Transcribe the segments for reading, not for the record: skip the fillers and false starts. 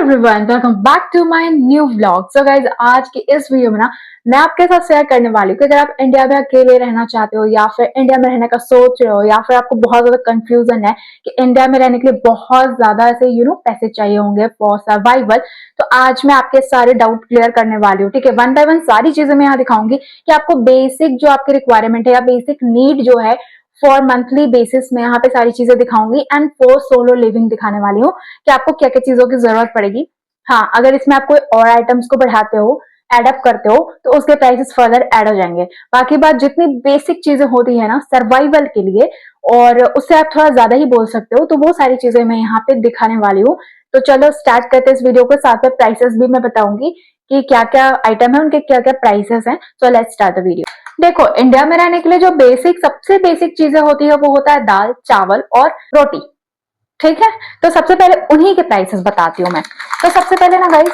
Everyone, welcome back to my new vlog. So guys, आज की इस वीडियो में ना मैं आपके साथ शेयर करने वाली हूँ कि अगर आप इंडिया में अकेले रहना चाहते हो या फिर इंडिया में रहने का सोच रहे हो या फिर आपको बहुत ज्यादा कंफ्यूजन है कि इंडिया में रहने के लिए बहुत ज्यादा ऐसे पैसे चाहिए होंगे फॉर सर्वाइवल, तो आज मैं आपके सारे डाउट क्लियर करने वाली हूँ। ठीक है, वन बाय वन सारी चीजें मैं यहाँ दिखाऊंगी कि आपको बेसिक जो आपकी रिक्वायरमेंट है या बेसिक नीड जो है फॉर मंथली बेसिस में यहाँ पे सारी चीजें दिखाऊंगी एंड फॉर सोलो लिविंग दिखाने वाली हूँ कि आपको क्या क्या चीजों की जरूरत पड़ेगी। हाँ, अगर इसमें आप कोई और आइटम्स को बढ़ाते हो, एडअप करते हो, तो उसके प्राइसेस फर्दर ऐड हो जाएंगे। बाकी बात जितनी बेसिक चीजें होती है ना सर्वाइवल के लिए, और उससे आप थोड़ा ज्यादा ही बोल सकते हो, तो वो सारी चीजें मैं यहाँ पे दिखाने वाली हूँ। तो चलो स्टार्ट करते हैं इस वीडियो को, साथ में प्राइसेस भी मैं बताऊंगी कि क्या क्या आइटम है, उनके क्या क्या प्राइसेस हैं। So let's start the video. देखो, इंडिया में रहने के लिए जो सबसे बेसिक चीजें होती है वो होता है दाल, चावल और रोटी। ठीक है, तो सबसे पहले उन्हीं के प्राइसेस बताती हूँ मैं। तो सबसे पहले ना गाइस,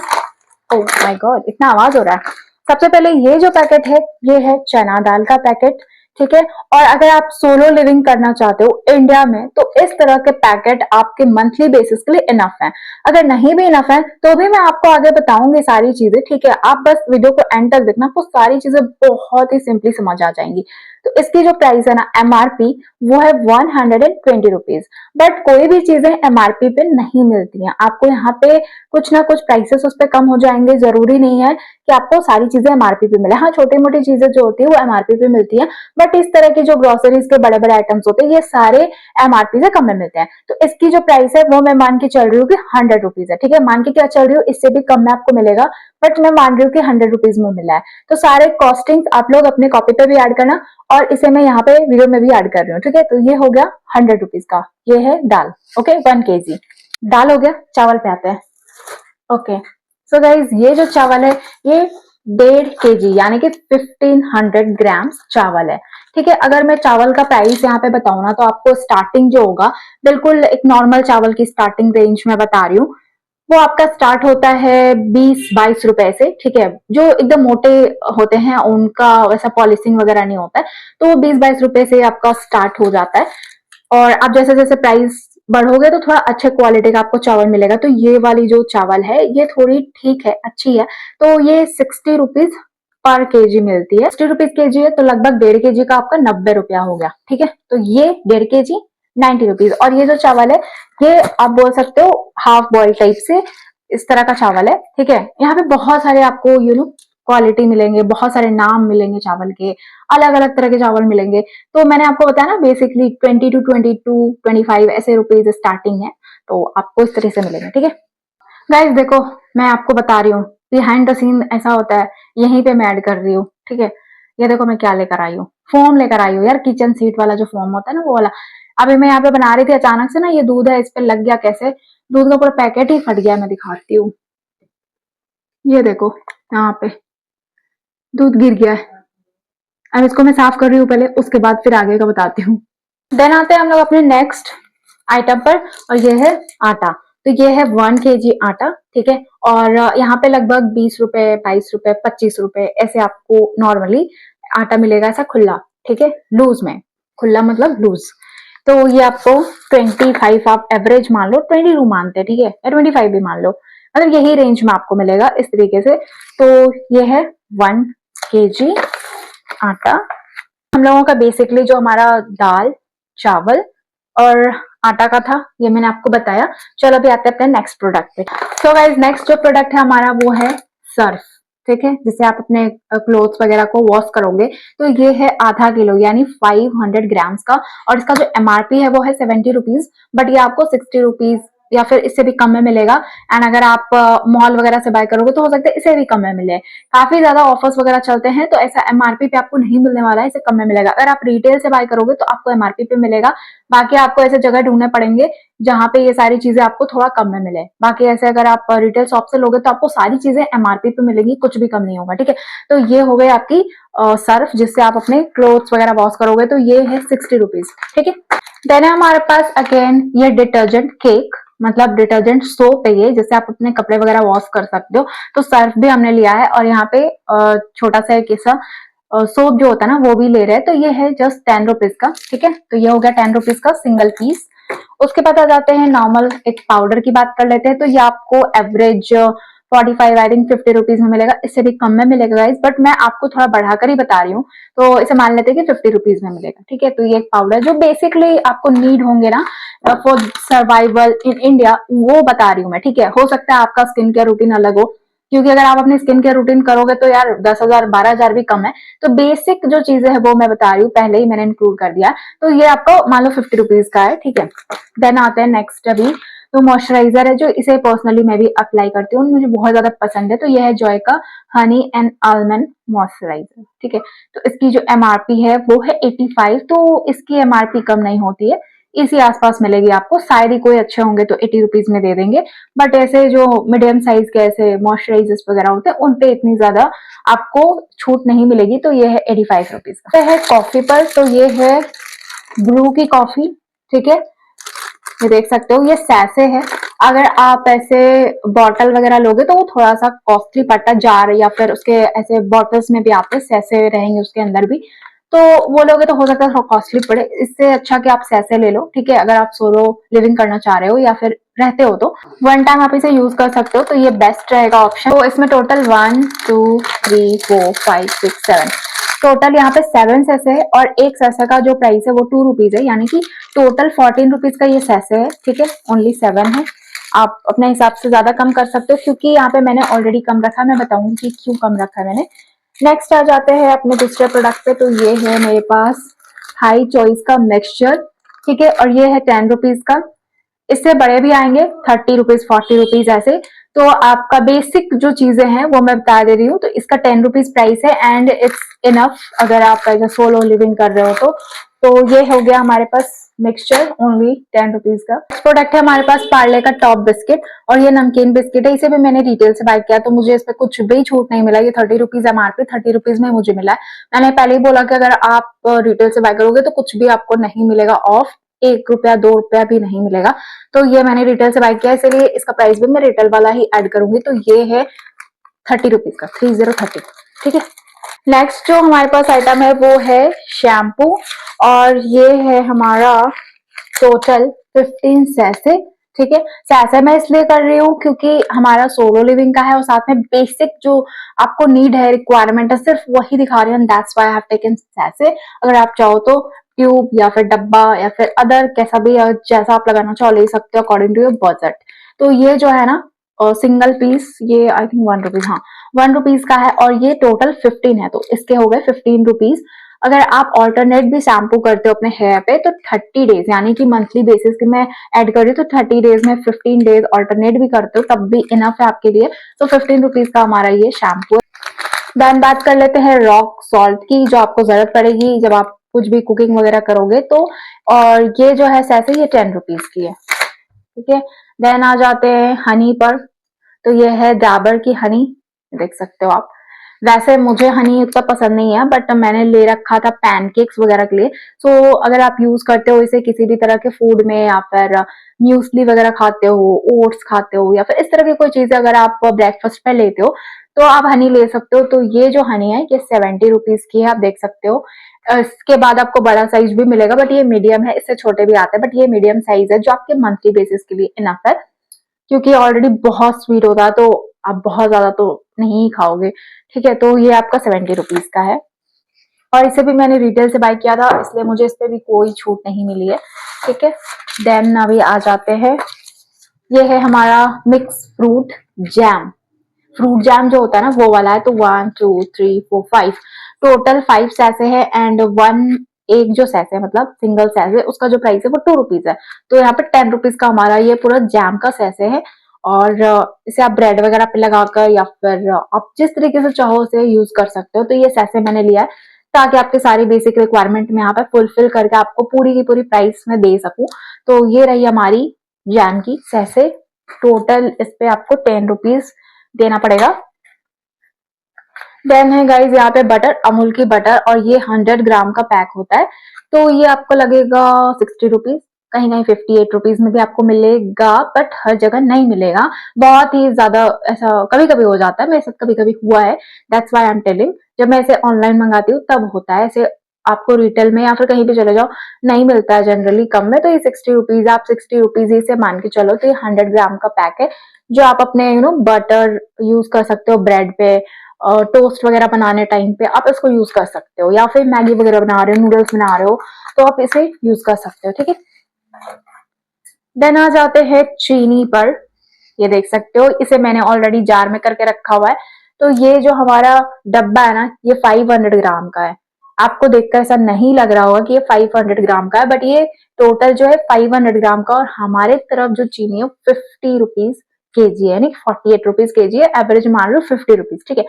ओह माय गॉड, इतना आवाज हो रहा है। सबसे पहले ये जो पैकेट है, ये है चना दाल का पैकेट। ठीक है, और अगर आप सोलो लिविंग करना चाहते हो इंडिया में, तो इस तरह के पैकेट आपके मंथली बेसिस के लिए इनफ है। अगर नहीं भी इनफ है तो भी मैं आपको आगे बताऊंगी सारी चीजें। ठीक है, आप बस वीडियो को एंड तक देखना, आपको सारी चीजें बहुत ही सिंपली समझ आ जाएंगी। तो इसकी जो प्राइस है ना एमआरपी, वो है 120 रुपीज। बट कोई भी चीजें एमआरपी पे नहीं मिलती हैं, आपको यहाँ पे कुछ ना कुछ प्राइसेस उस पर कम हो जाएंगे। जरूरी नहीं है कि आपको सारी चीजें एमआरपी पे मिले। हाँ, छोटी मोटी चीजें जो होती है वो एमआरपी पे मिलती है, बट इस तरह की जो ग्रोसरीज के बड़े बड़े आइटम्स होते हैं ये सारे एमआरपी से कम में मिलते हैं। तो इसकी जो प्राइस है वो मैं मान के चल रही हूँ कि 100 रुपीज है। ठीक है, मान के क्या चल रही हूँ, इससे भी कम में आपको मिलेगा, बट मैं मान रही हूँ कि 100 रुपीज में मिला है। तो सारे कॉस्टिंग आप लोग अपने कॉपी पे भी ऐड करना, और इसे मैं यहाँ पे वीडियो में भी ऐड कर रही हूँ। ठीक है, तो ये हो गया 100 रुपीज का। ये है दाल, ओके, 1 kg दाल हो गया। चावल पे आते हैं। ओके, सो गाइज, ये जो चावल है ये 1.5 kg यानी कि 1500 ग्राम्स चावल है। ठीक है, अगर मैं चावल का प्राइस यहाँ पे बताऊँ ना, तो आपको स्टार्टिंग जो होगा, बिल्कुल एक नॉर्मल चावल की स्टार्टिंग रेंज में बता रही हूँ, वो आपका स्टार्ट होता है 20-22 रुपए से। ठीक है, जो एकदम मोटे होते हैं उनका वैसा पॉलिशिंग वगैरह नहीं होता है, तो वो 20-22 रुपए से आपका स्टार्ट हो जाता है। और आप जैसे जैसे प्राइस बढ़ोगे तो थोड़ा अच्छे क्वालिटी का आपको चावल मिलेगा। तो ये वाली जो चावल है ये थोड़ी ठीक है, अच्छी है। तो ये 60 रुपीज पर केजी मिलती है। 60 रुपीज केजी है, तो लगभग 1.5 kg का आपका 90 रुपया हो गया। ठीक है, तो ये 1.5 kg 90 रुपीज। और ये जो चावल है ये आप बोल सकते हो हाफ बॉइल टाइप से, इस तरह का चावल है। ठीक है, यहाँ पे बहुत सारे आपको क्वालिटी मिलेंगे, बहुत सारे नाम मिलेंगे चावल के, अलग अलग तरह के चावल मिलेंगे। तो मैंने आपको बताया ना बेसिकली 20 to 22 25 ऐसे रुपीज स्टार्टिंग है, तो आपको इस तरह से मिलेंगे। ठीक है गाइस, देखो मैं आपको बता रही हूँ बिहाइंड द सीन ऐसा होता है, यहीं पे मैं ऐड कर रही हूँ। ठीक है, ये देखो मैं क्या लेकर आई हूँ, फोम लेकर आई हूँ यार, किचन सीट वाला जो फोम होता है ना वो वाला। अभी मैं यहाँ पे बना रही थी, अचानक से ना ये दूध है इस पे लग गया। कैसे दूध का पूरा पैकेट ही फट गया, मैं दिखाती हूँ। ये देखो यहाँ पे दूध गिर गया है। अब इसको मैं साफ कर रही हूँ पहले, उसके बाद फिर आगे का बताती हूँ। देन आते हैं हम लोग अपने नेक्स्ट आइटम पर, और ये है आटा। तो ये है 1 kg आटा। ठीक है, और यहाँ पे लगभग 20 रुपए, 22 रुपए, 25 रुपए ऐसे आपको नॉर्मली आटा मिलेगा, ऐसा खुला। ठीक है, लूज में, खुला मतलब लूज। तो ये आपको 25 आप एवरेज मान लो, 22 मानते हैं। ठीक है, या 25 भी मान लो, मतलब यही रेंज में आपको मिलेगा इस तरीके से। तो ये है 1 kg आटा। हम लोगों का बेसिकली जो हमारा दाल, चावल और आटा का था, ये मैंने आपको बताया। चलो अभी आते हैं अपने नेक्स्ट प्रोडक्ट पे। तो गाइज, नेक्स्ट जो प्रोडक्ट है हमारा वो है सर्फ। ठीक है, जिससे आप अपने क्लोथ्स वगैरह को वॉश करोगे। तो ये है आधा किलो यानी 500 ग्राम्स का, और इसका जो एमआरपी है वो है 70 रुपीज, बट ये आपको 60 रुपीज या फिर इससे भी कम में मिलेगा। एंड अगर आप मॉल वगैरह से बाय करोगे तो हो सकता है इसे भी कम में मिले। काफी ज्यादा ऑफर्स वगैरह चलते हैं, तो ऐसा एमआरपी पे आपको नहीं मिलने वाला है, इसे कम में मिलेगा। अगर आप रिटेल से बाय करोगे तो आपको एमआरपी पे मिलेगा। बाकी आपको ऐसे जगह ढूंढने पड़ेंगे जहां पे ये सारी चीजें आपको थोड़ा कम में मिले। बाकी ऐसे अगर आप रिटेल शॉप से लोगे तो आपको सारी चीजें एमआरपी पे मिलेंगी, कुछ भी कम नहीं होगा। ठीक है, तो ये हो गई आपकी सर्फ, जिससे आप अपने क्लोथ्स वगैरह वॉश करोगे। तो ये है 60 रुपीज। ठीक है, देन है हमारे पास अगेन ये डिटर्जेंट केक, मतलब डिटर्जेंट सोप है ये, जिससे आप अपने कपड़े वगैरह वॉश कर सकते हो। तो सर्फ भी हमने लिया है, और यहाँ पे छोटा सा एक ऐसा सोप जो होता है ना वो भी ले रहे हैं। तो ये है जस्ट 10 रुपीज का। ठीक है, तो ये हो गया 10 रुपीज का सिंगल पीस। उसके बाद आ जाते हैं नॉर्मल एक पाउडर की बात कर लेते हैं। तो ये आपको एवरेज 45 आई थिंक 50 रुपीज में मिलेगा, इससे भी कम में मिलेगा गाइस, बट मैं आपको थोड़ा बढ़ाकर ही बता रही हूँ। तो इसे मान लेते हैं कि 50 रुपीज में मिलेगा, ठीक है। तो ये एक पाउडर जो बेसिकली आपको नीड होंगे ना फॉर सर्वाइवल इन इंडिया, वो बता रही हूँ मैं, ठीक है। हो सकता है आपका स्किन केयर रूटीन अलग हो, क्योंकि अगर आप अपनी स्किन केयर रूटीन करोगे तो यार 10,000 12,000 भी कम है। तो बेसिक जो चीजें है वो मैं बता रही हूँ, पहले ही मैंने इंक्लूड कर दिया। तो ये आपको मान लो 50 रुपीज का है, ठीक है। देन आते हैं नेक्स्ट अभी, तो मॉइस्चराइजर है जो इसे पर्सनली मैं भी अप्लाई करती हूँ, मुझे बहुत ज्यादा पसंद है। तो यह है जॉय का हनी एंड आलमंड मॉइस्चराइजर, ठीक है। तो इसकी जो एमआरपी है वो है 85, तो इसकी एमआरपी कम नहीं होती है, इसी आसपास मिलेगी आपको। शायद ही कोई अच्छे होंगे तो 80 रुपीज में दे देंगे, बट ऐसे जो मीडियम साइज के ऐसे मॉइस्चराइजर्स वगैरह होते हैं उन पे इतनी ज्यादा आपको छूट नहीं मिलेगी। तो ये है 85 रुपीज का। है कॉफी पर, तो ये है ब्रू की कॉफी, ठीक है। ये देख सकते हो ये सैसे है। अगर आप ऐसे बॉटल वगैरह लोगे तो वो थोड़ा सा कॉस्टली पड़ता है, जार या फिर उसके ऐसे बॉटल्स में भी आते हैं, सैसे रहेंगे उसके अंदर भी, तो वो लोगे तो हो सकता है थोड़ा कॉस्टली पड़े। इससे अच्छा कि आप सैसे ले लो, ठीक है, अगर आप सोलो लिविंग करना चाह रहे हो या फिर रहते हो तो वन टाइम आप इसे यूज कर सकते हो, तो ये बेस्ट रहेगा ऑप्शन। तो इसमें टोटल 1 2 3 4 5 6 7 टोटल यहाँ पे 7 सैसे है, और एक सैसे का जो प्राइस है वो 2 रुपीज है, यानी कि टोटल 14 रुपीज का ये सैसे है, ठीक है। ओनली 7 है, आप अपने हिसाब से ज्यादा कम कर सकते हो, क्योंकि यहाँ पे मैंने ऑलरेडी कम रखा है, मैं बताऊंगी कि क्यों कम रखा है मैंने। नेक्स्ट आ जाते हैं अपने दूसरे प्रोडक्ट पे, तो ये है मेरे पास हाई चॉइस का मिक्सचर, ठीक है, और ये है 10 रुपीज का। इससे बड़े भी आएंगे 30 रुपीज 40 रुपीज ऐसे। तो आपका बेसिक जो चीजें हैं वो मैं बता दे रही हूँ। तो इसका 10 रुपीज प्राइस है एंड इट्स इनफ अगर आप एज सोलो लिविंग कर रहे हो तो ये हो गया हमारे पास मिक्सचर ओनली 10 रुपीज का। प्रोडक्ट है हमारे पास पार्ले का टॉप बिस्किट, और ये नमकीन बिस्किट है, इसे भी मैंने रिटेल से बाय किया, तो मुझे इस पे कुछ भी छूट नहीं मिला। ये 30 रुपीज एमआरपी 30 रुपीज में मुझे मिला है। मैंने पहले ही बोला कि अगर आप रिटेल से बाय करोगे तो कुछ भी आपको नहीं मिलेगा ऑफ, 1 रुपया 2 रुपया भी नहीं मिलेगा। तो ये मैंने रिटेल से बाय किया, इसलिए इसका प्राइस भी मैं रिटेल वाला ही ऐड करूंगी। तो ये है 30 रुपीज का, 30, ठीक है। नेक्स्ट जो हमारे पास आइटम है वो है शैम्पू, और ये है हमारा टोटल 15 सैसे, ठीक है। सैसे मैं इसलिए कर रही हूँ क्योंकि हमारा सोलो लिविंग का है, और साथ में बेसिक जो आपको नीड है, रिक्वायरमेंट है, सिर्फ वही दिखा रही हूँ, that's why I have taken सैसे। अगर आप चाहो तो ट्यूब या फिर डब्बा या फिर अदर कैसा भी जैसा आप लगाना चाहो ले सकते हो अकॉर्डिंग टू योर बजट। तो ये जो है ना सिंगल पीस, ये आई थिंक 1 रुपीज, हाँ 1 रुपीज का है, और ये टोटल 15 है, तो इसके हो गए 15 रुपीज। अगर आप ऑल्टरनेट भी शैम्पू करते हो अपने हेयर पे तो 30 डेज, यानी कि मंथली बेसिस की मैं ऐड कर रही हूँ, तो 30 डेज में 15 डेज ऑल्टरनेट भी करते हो तब भी इनफ है आपके लिए। तो 15 रुपीज का हमारा ये शैम्पू है। देन बात कर लेते हैं रॉक सॉल्ट की, जो आपको जरूरत पड़ेगी जब आप कुछ भी कुकिंग वगैरह करोगे तो, और ये जो है सैसे ये 10 रुपीज की है, ठीक है। देन आ जाते हैं हनी पर, तो ये है डाबर की हनी, देख सकते हो आप। वैसे मुझे हनी इतना पसंद नहीं है, बट मैंने ले रखा था पैनकेक्स वगैरह के लिए। सो अगर आप यूज करते हो इसे किसी भी तरह के फूड में, या फिर म्यूसली वगैरह खाते हो, ओट्स खाते हो, या फिर इस तरह की कोई चीज अगर आप ब्रेकफास्ट में लेते हो तो आप हनी ले सकते हो। तो ये जो हनी है ये 70 रुपीज की है, आप देख सकते हो। इसके बाद आपको बड़ा साइज भी मिलेगा, बट ये मीडियम है, इससे छोटे भी आते हैं, बट ये मीडियम साइज है जो आपके मंथली बेसिस के लिए इनफ है, क्योंकि ऑलरेडी बहुत स्वीट होता है तो आप बहुत ज्यादा तो नहीं खाओगे, ठीक है। तो ये आपका 70 रुपीज का है, और इसे भी मैंने रिटेल से बाय किया था, इसलिए मुझे इस पे भी कोई छूट नहीं मिली है, ठीक है। देन अभी आ जाते हैं, ये है हमारा mix fruit jam. Fruit jam जो होता है ना वो वाला है। तो 1 2 3 4 5 टोटल 5 सैसे है, एंड वन एक जो सैसे मतलब सिंगल सैसे उसका जो प्राइस है वो 2 रुपीज है। तो यहाँ पे 10 रुपीज का हमारा ये पूरा जैम का सैसे है, और इसे आप ब्रेड वगैरह पे लगाकर या फिर आप जिस तरीके से चाहो उसे यूज कर सकते हो। तो ये सैसे मैंने लिया है ताकि आपके सारी बेसिक रिक्वायरमेंट में यहाँ पे फुलफिल करके आपको पूरी की पूरी प्राइस में दे सकूं। तो ये रही हमारी जैम की सैसे, टोटल इस पे आपको 10 रुपीज देना पड़ेगा। देन है गाइज यहाँ पे बटर, अमूल की बटर, और ये 100 ग्राम का पैक होता है। तो ये आपको लगेगा 60 रुपीज, कहीं कहीं 58 रुपीज में भी आपको मिलेगा, बट हर जगह नहीं मिलेगा। बहुत ही ज्यादा ऐसा कभी कभी हो जाता है, मेरे साथ कभी कभी हुआ है, that's why I am telling. जब मैं इसे ऑनलाइन मंगाती हूँ तब होता है ऐसे, आपको रिटेल में या फिर कहीं भी चले जाओ नहीं मिलता है जनरली कम में, तो ये 60 रुपीज, आप 60 रुपीज ही से मान के चलो। तो ये 100 ग्राम का पैक है जो आप अपने बटर यूज कर सकते हो ब्रेड पे, टोस्ट वगैरह बनाने टाइम पे आप इसको यूज कर सकते हो, या फिर मैगी वगैरह बना रहे हो, नूडल्स बना रहे हो तो आप इसे यूज कर सकते हो, ठीक है। देन आ जाते हैं चीनी पर। ये देख सकते हो, इसे मैंने ऑलरेडी जार में करके रखा हुआ है। तो ये जो हमारा डब्बा है ना, ये 500 ग्राम का है। आपको देखकर ऐसा नहीं लग रहा होगा कि ये 500 ग्राम का है, बट ये टोटल जो है 500 ग्राम का, और हमारे तरफ जो चीनी है 50 रुपीज के जी है, यानी 48 रुपीज के जी है। एवरेज मान लो 50 रुपीज, ठीक है।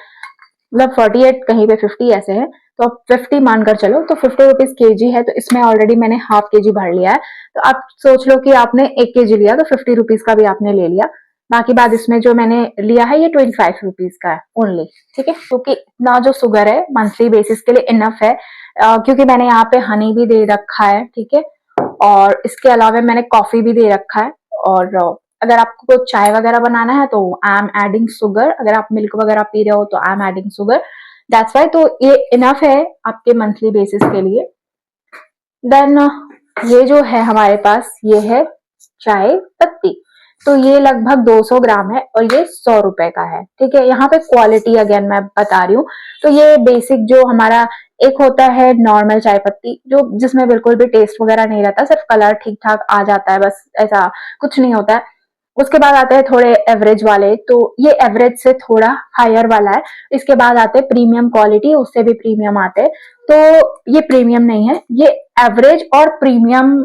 मतलब 48 कहीं पे 50 ऐसे है, तो आप 50 मानकर चलो। तो 50 रुपीज के जी है, तो इसमें ऑलरेडी मैंने हाफ के जी भर लिया है। तो आप सोच लो कि आपने 1 kg लिया तो 50 रुपीज का भी आपने ले लिया। बाकी बाद इसमें जो मैंने लिया है ये 25 रुपीज का है ओनली, ठीक है। क्योंकि इतना जो शुगर है मंथली बेसिस के लिए इनफ है, क्योंकि मैंने यहाँ पे हनी भी दे रखा है, ठीक है। और इसके अलावा मैंने कॉफी भी दे रखा है। और अगर आपको कोई चाय वगैरह बनाना है तो आई एम एडिंग शुगर, अगर आप मिल्क वगैरह पी रहे हो तो I am adding sugar, that's why. तो ये इनफ है आपके मंथली बेसिस के लिए। देन ये जो है हमारे पास, ये है चाय पत्ती। तो ये लगभग 200 ग्राम है और ये 100 रुपए का है, ठीक है। यहाँ पे क्वालिटी अगेन मैं बता रही हूँ। तो ये बेसिक जो हमारा एक होता है नॉर्मल चाय पत्ती, जो जिसमें बिल्कुल भी टेस्ट वगैरह नहीं रहता, सिर्फ कलर ठीक ठाक आ जाता है, बस ऐसा कुछ नहीं होता है। उसके बाद आते हैं थोड़े एवरेज वाले, तो ये एवरेज से थोड़ा हायर वाला है। इसके बाद आते हैं प्रीमियम क्वालिटी, उससे भी प्रीमियम आते हैं। तो ये प्रीमियम नहीं है, ये एवरेज और प्रीमियम,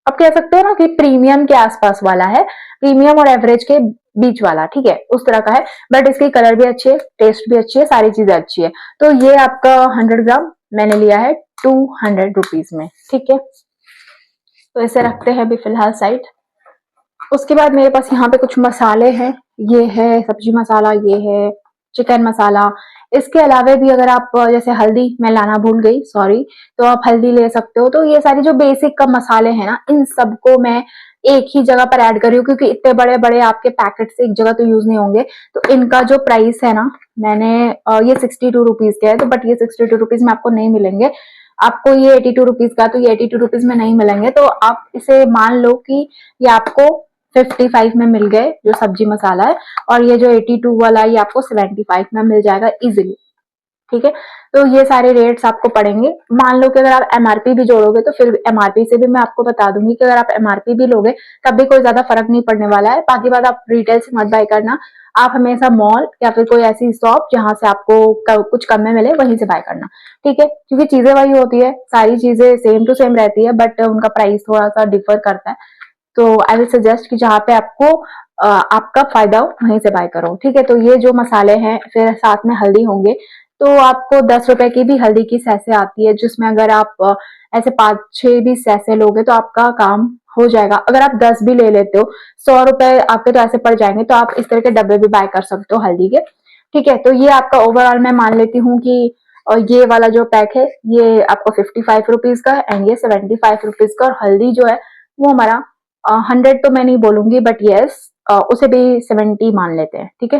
आप कह सकते हो ना कि प्रीमियम के आसपास वाला है, प्रीमियम और एवरेज के बीच वाला, ठीक है, उस तरह का है। बट इसकी कलर भी अच्छी है, टेस्ट भी अच्छी है, सारी चीजें अच्छी है। तो ये आपका 100 ग्राम मैंने लिया है 200 रुपीज में, ठीक है। तो इसे रखते हैं अभी फिलहाल साइड। उसके बाद मेरे पास यहाँ पे कुछ मसाले हैं। ये है सब्जी मसाला, ये है चिकन मसाला। इसके अलावा भी अगर आप जैसे हल्दी मैं लाना भूल गई, सॉरी, तो आप हल्दी ले सकते हो। तो ये सारी जो बेसिक का मसाले हैं ना, इन सबको मैं एक ही जगह पर ऐड कर रही हूँ, क्योंकि इतने बड़े बड़े आपके पैकेट से एक जगह तो यूज नहीं होंगे। तो इनका जो प्राइस है ना, मैंने ये 62 रुपीज के है, तो बट ये 62 रुपीज में आपको नहीं मिलेंगे। आपको ये 82 रुपीज का, तो ये 82 रुपीज में नहीं मिलेंगे। तो आप इसे मान लो कि ये आपको 55 में मिल गए जो सब्जी मसाला है, और ये जो 82 वाला ये आपको 75 में मिल जाएगा इजिली, ठीक है। तो ये सारे रेट्स आपको पड़ेंगे। मान लो कि अगर आप एमआरपी भी जोड़ोगे तो फिर एमआरपी से भी मैं आपको बता दूंगी कि अगर आप एमआरपी भी लोगे तब भी कोई ज्यादा फर्क नहीं पड़ने वाला है। बाकी बात आप रिटेल से मत बाय करना, आप हमेशा मॉल या फिर कोई ऐसी शॉप जहां से आपको कुछ कम में मिले वहीं से बाय करना, ठीक है। क्योंकि चीजें वही होती है, सारी चीजें सेम टू सेम रहती है, बट उनका प्राइस थोड़ा सा डिफर करता है। तो आई विल सजेस्ट कि जहाँ पे आपको आपका फायदा हो वहीं से बाय करो, ठीक है। तो ये जो मसाले हैं, फिर साथ में हल्दी होंगे। तो आपको 10 रुपए की भी हल्दी की सैसे आती है, जिसमें अगर आप ऐसे 5-6 भी सैसे लोगे तो आपका काम हो जाएगा। अगर आप 10 भी ले लेते हो, 100 रुपए आपके तो ऐसे पड़ जाएंगे। तो आप इस तरह के डब्बे भी बाय कर सकते हो हल्दी के, ठीक है। तो ये आपका ओवरऑल मैं मान लेती हूँ कि और ये वाला जो पैक है ये आपको 55 रुपीज का है, एंड ये 75 रुपीज का। और हल्दी जो है वो हमारा 100 तो मैं नहीं बोलूंगी, बट यस उसे भी 70 मान लेते हैं, ठीक है,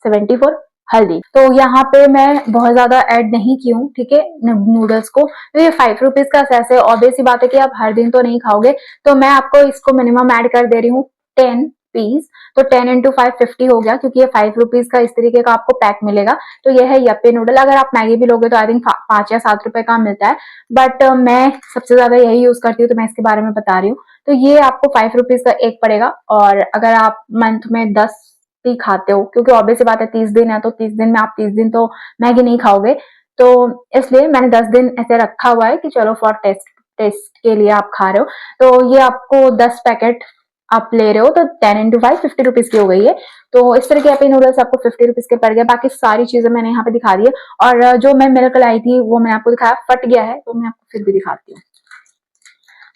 70 फॉर हल्दी। तो यहाँ पे मैं बहुत ज्यादा ऐड नहीं की हूँ, ठीक है, नूडल्स को। तो ये 5 रुपीज का ऐसे ऑब्वियस सी बात है कि आप हर दिन तो नहीं खाओगे, तो मैं आपको इसको मिनिमम ऐड कर दे रही हूँ 10 पीस। तो 10 इंटू 5 50 हो गया, क्योंकि ये 5 रुपीज का इस तरीके का आपको पैक मिलेगा। तो ये है यप्पी नूडल। अगर आप मैगी भी लोगे तो आई थिंक 5 या 7 रुपए का मिलता है, बट मैं सबसे ज्यादा यही यूज करती हूँ, तो मैं इसके बारे में बता रही हूँ। तो ये आपको 5 रुपीज का एक पड़ेगा। और अगर आप मंथ में 10 ही खाते हो, क्योंकि ऑब्वियस बात है 30 दिन है, तो 30 दिन में आप 30 दिन तो मैगी नहीं खाओगे, तो इसलिए मैंने 10 दिन ऐसे रखा हुआ है कि चलो फॉर टेस्ट टेस्ट के लिए आप खा रहे हो। तो ये आपको 10 पैकेट आप ले रहे हो, तो 10 इंटू 5 50 रुपीज की हो गई है। तो इस तरह के हैप्पी नूडल्स आपको 50 रुपीज के पड़ गए। बाकी सारी चीजें मैंने यहाँ पे दिखा दी है। और जो मैं मिल्क लाई थी वो मैंने आपको दिखाया, फट गया है, तो मैं आपको फिर भी दिखाती हूँ।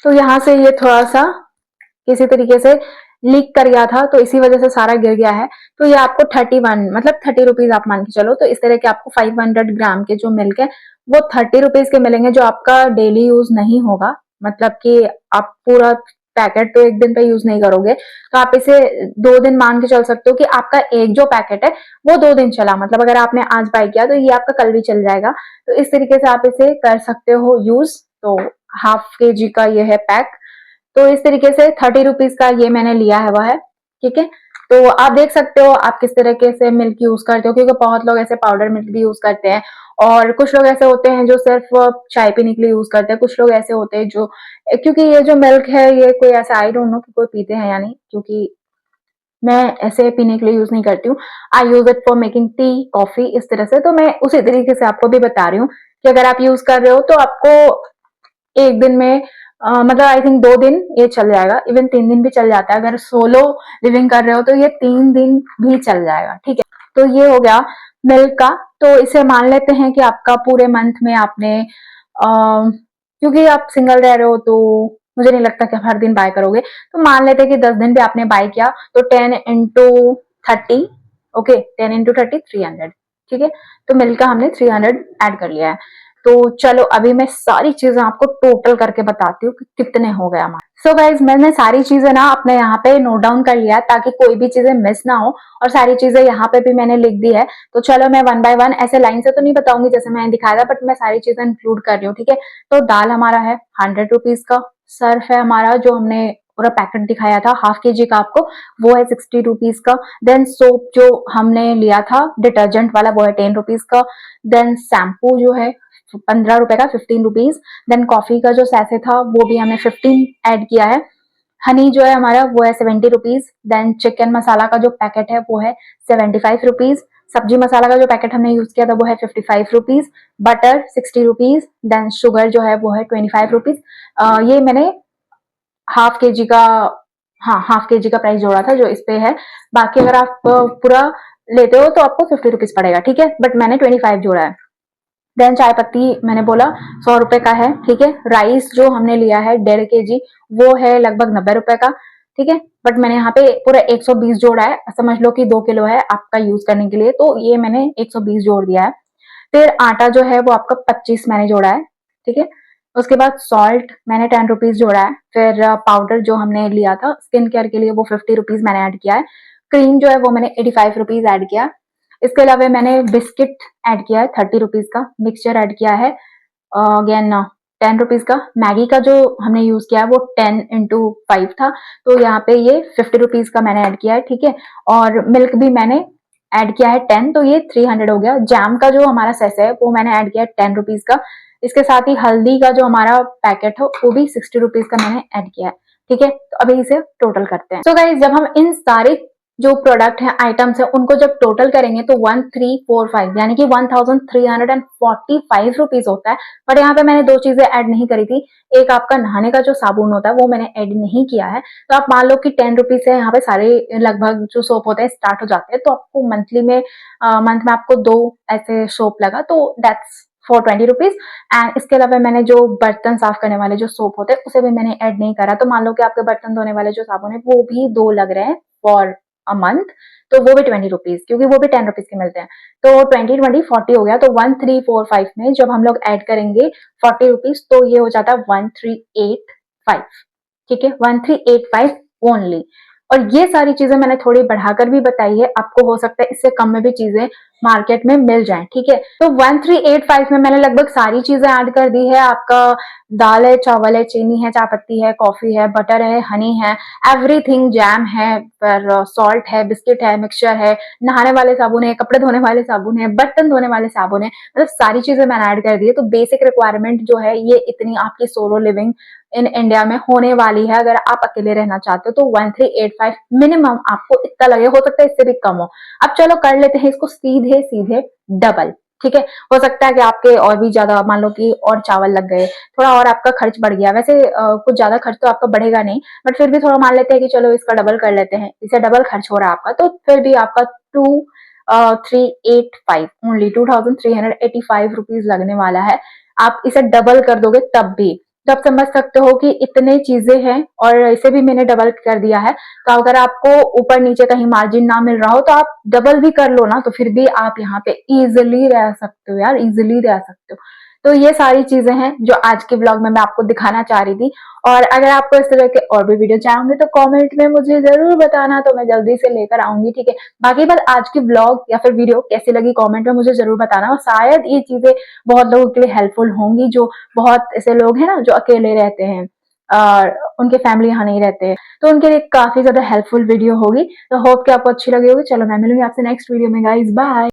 तो यहाँ से ये थोड़ा सा किसी तरीके से लीक कर गया था, तो इसी वजह से सारा गिर गया है। तो ये आपको 31 मतलब 30 रुपीज आप मान के चलो। तो इस तरह के आपको 500 ग्राम के जो मिल्क है वो 30 रुपीज के मिलेंगे, जो आपका डेली यूज नहीं होगा। मतलब कि आप पूरा पैकेट तो एक दिन पे यूज नहीं करोगे, तो आप इसे 2 दिन मान के चल सकते हो कि आपका एक जो पैकेट है वो 2 दिन चला। मतलब अगर आपने आज बाय किया तो ये आपका कल भी चल जाएगा। तो इस तरीके से आप इसे कर सकते हो यूज। तो ½ kg का ये है पैक। तो इस तरीके से 30 रुपीज का ये मैंने लिया है वह है, ठीक है। तो आप देख सकते हो आप किस तरीके से मिल्क यूज करते हो, क्योंकि बहुत लोग ऐसे पाउडर मिल्क भी यूज करते हैं, और कुछ लोग ऐसे होते हैं जो सिर्फ चाय पीने के लिए यूज करते हैं। कुछ लोग ऐसे होते हैं जो, क्योंकि ये जो मिल्क है ये कोई ऐसा आई डोंट नो कि कोई पीते हैं या नहीं, क्योंकि मैं ऐसे पीने के लिए यूज नहीं करती हूँ। I use it for making tea, coffee, इस तरह से। तो मैं उसी तरीके से आपको भी बता रही हूँ कि अगर आप यूज कर रहे हो तो आपको एक दिन में मतलब आई थिंक 2 दिन ये चल जाएगा, इवन 3 दिन भी चल जाता है। अगर सोलो लिविंग कर रहे हो तो ये 3 दिन भी चल जाएगा, ठीक है। तो ये हो गया मिल्क का। तो इसे मान लेते हैं कि आपका पूरे मंथ में आपने क्योंकि आप सिंगल रह रहे हो तो मुझे नहीं लगता कि आप हर दिन बाय करोगे, तो मान लेते हैं कि 10 दिन भी आपने बाय किया तो 10 into 30, ओके, 10 into 30 300, ठीक है। तो मिल्क का हमने 300 ऐड कर लिया है। तो चलो अभी मैं सारी चीजें आपको टोटल करके बताती हूँ कि कितने हो गए हमारे। सो गाइज मैंने सारी चीजें ना अपने यहाँ पे नोट डाउन कर लिया है ताकि कोई भी चीजें मिस ना हो, और सारी चीजें यहाँ पे भी मैंने लिख दी है। तो चलो मैं 1 by 1 ऐसे लाइन से तो नहीं बताऊंगी जैसे मैंने दिखाया था, बट मैं सारी चीजें इंक्लूड कर रही हूँ, ठीक है। तो दाल हमारा है 100 रुपीज का, सर्फ है हमारा जो हमने पूरा पैकेट दिखाया था ½ kg का आपको, वो है 60 रुपीज का। देन सोप जो हमने लिया था डिटर्जेंट वाला वो है 10 रुपीज का। देन शैम्पू जो है 15 रुपए का, 15 रुपीज। देन कॉफी का जो सैसे था वो भी हमने 15 ऐड किया है। हनी जो है हमारा वो है 70 रुपीज। देन चिकन मसाला का जो पैकेट है वो है 75 रुपीज। सब्जी मसाला का जो पैकेट हमने यूज किया था वो है 55 rupees. Butter 60 rupees. Then sugar जो है वो है 25 रुपीज। ये मैंने ½ kg का, हाँ ½ kg का प्राइस जोड़ा था जो इस पे है। बाकी अगर आप पूरा लेते हो तो आपको 50 रुपीज पड़ेगा, ठीक है, बट मैंने 25 जोड़ा है। देन चाय पत्ती मैंने बोला 100 रुपए का है, ठीक है। राइस जो हमने लिया है 1.5 kg वो है लगभग 90 रुपए का, ठीक है। बट मैंने यहाँ पे पूरा 120 जोड़ा है, समझ लो कि 2 किलो है आपका यूज करने के लिए, तो ये मैंने 120 जोड़ दिया है। फिर आटा जो है वो आपका 25 मैंने जोड़ा है, ठीक है। उसके बाद सॉल्ट मैंने 10 रुपीज जोड़ा है। फिर पाउडर जो हमने लिया था स्किन केयर के लिए वो 50 रुपीज मैंने ऐड किया है। क्रीम जो है वो मैंने 85 रुपीज ऐड किया। इसके अलावा मैंने बिस्किट ऐड किया है 30 रुपीज का। मिक्सचर ऐड किया है अगेन 10 रुपीज का। मैगी का जो हमने यूज किया है वो 10 into 5 था, तो यहाँ पे ये 50 रुपीज का मैंने ऐड किया है, ठीक है। और मिल्क भी मैंने ऐड किया है 10, तो ये 300 हो गया। जैम का जो हमारा सेस है वो मैंने ऐड किया है 10 रुपीज का। इसके साथ ही हल्दी का जो हमारा पैकेट हो वो भी 60 रुपीज का मैंने ऐड किया है, ठीक है। तो अभी इसे टोटल करते हैं। सो गाइज जब हम इन सारे जो प्रोडक्ट है आइटम्स है उनको जब टोटल करेंगे तो 1345 यानी कि 1345 रुपीज होता है। बट यहाँ पे मैंने 2 चीजें ऐड नहीं करी थी। एक आपका नहाने का जो साबुन होता है वो मैंने ऐड नहीं किया है। तो आप मान लो कि 10 रुपीज से यहाँ पे सारे लगभग जो सोप होते हैं स्टार्ट हो जाते हैं, तो आपको मंथली में मंथ में आपको 2 ऐसे सोप लगा, तो दैट्स फॉर 20 रुपीज। एंड इसके अलावा मैंने जो बर्तन साफ करने वाले जो सोप होते हैं उसे भी मैंने ऐड नहीं करा। तो मान लो कि आपके बर्तन धोने वाले जो साबुन है वो भी 2 लग रहे हैं फॉर अ मंथ, तो वो भी 20 रुपीज, क्योंकि वो भी 10 रुपीज के मिलते हैं। तो 20 20 40 हो गया। तो 1345 में जब हम लोग ऐड करेंगे 40 रुपीज तो ये हो जाता है 1385, ठीक है, 1385 ओनली। और ये सारी चीजें मैंने थोड़ी बढ़ाकर भी बताई है, आपको हो सकता है इससे कम में भी चीजें मार्केट में मिल जाएं, ठीक है। तो 1385 में मैंने लगभग सारी चीजें ऐड कर दी है। आपका दाल है, चावल है, चीनी है, चाय पत्ती है, कॉफी है, बटर है, हनी है, एवरीथिंग, जैम है, पर सॉल्ट है, बिस्किट है, मिक्सचर है, नहाने वाले साबुन है, कपड़े धोने वाले साबुन है, बर्तन धोने वाले साबुन है, मतलब सारी चीजें मैंने ऐड कर दी है। तो बेसिक रिक्वायरमेंट जो है ये इतनी आपकी सोलो लिविंग इन इंडिया में होने वाली है। अगर आप अकेले रहना चाहते हो तो 1385 मिनिमम आपको इतना लगे, हो सकता है इससे भी कम हो। अब चलो कर लेते हैं इसको सीधे सीधे डबल, ठीक है। हो सकता है कि आपके और भी ज्यादा, मान लो कि और चावल लग गए, थोड़ा और आपका खर्च बढ़ गया। वैसे कुछ ज्यादा खर्च तो आपका बढ़ेगा नहीं, बट फिर भी थोड़ा मान लेते हैं कि चलो इसका डबल कर लेते हैं, इसे डबल खर्च हो रहा है आपका, तो फिर भी आपका 2385 ओनली 2385 रुपीज लगने वाला है। आप इसे डबल कर दोगे तब भी, तो आप समझ सकते हो कि इतने चीजें हैं, और इसे भी मैंने डबल कर दिया है। तो अगर आपको ऊपर नीचे कहीं मार्जिन ना मिल रहा हो तो आप डबल भी कर लो ना, तो फिर भी आप यहाँ पे इजिली रह सकते हो यार, इजिली रह सकते हो। तो ये सारी चीजें हैं जो आज के ब्लॉग में मैं आपको दिखाना चाह रही थी। और अगर आपको इस तरह के और भी वीडियो चाहोगे तो कमेंट में मुझे जरूर बताना, तो मैं जल्दी से लेकर आऊंगी, ठीक है। बाकी बात, आज की ब्लॉग या फिर वीडियो कैसी लगी कमेंट में मुझे जरूर बताना, और शायद ये चीजें बहुत लोगों के लिए हेल्पफुल होंगी, जो बहुत ऐसे लोग हैं ना जो अकेले रहते हैं और उनके फैमिली यहाँ नहीं रहते हैं, तो उनके लिए काफी ज्यादा हेल्पफुल वीडियो होगी। तो होप कि आपको अच्छी लगी होगी। चलो मैं मिलूंगी आपसे नेक्स्ट वीडियो में गाइज, बाय।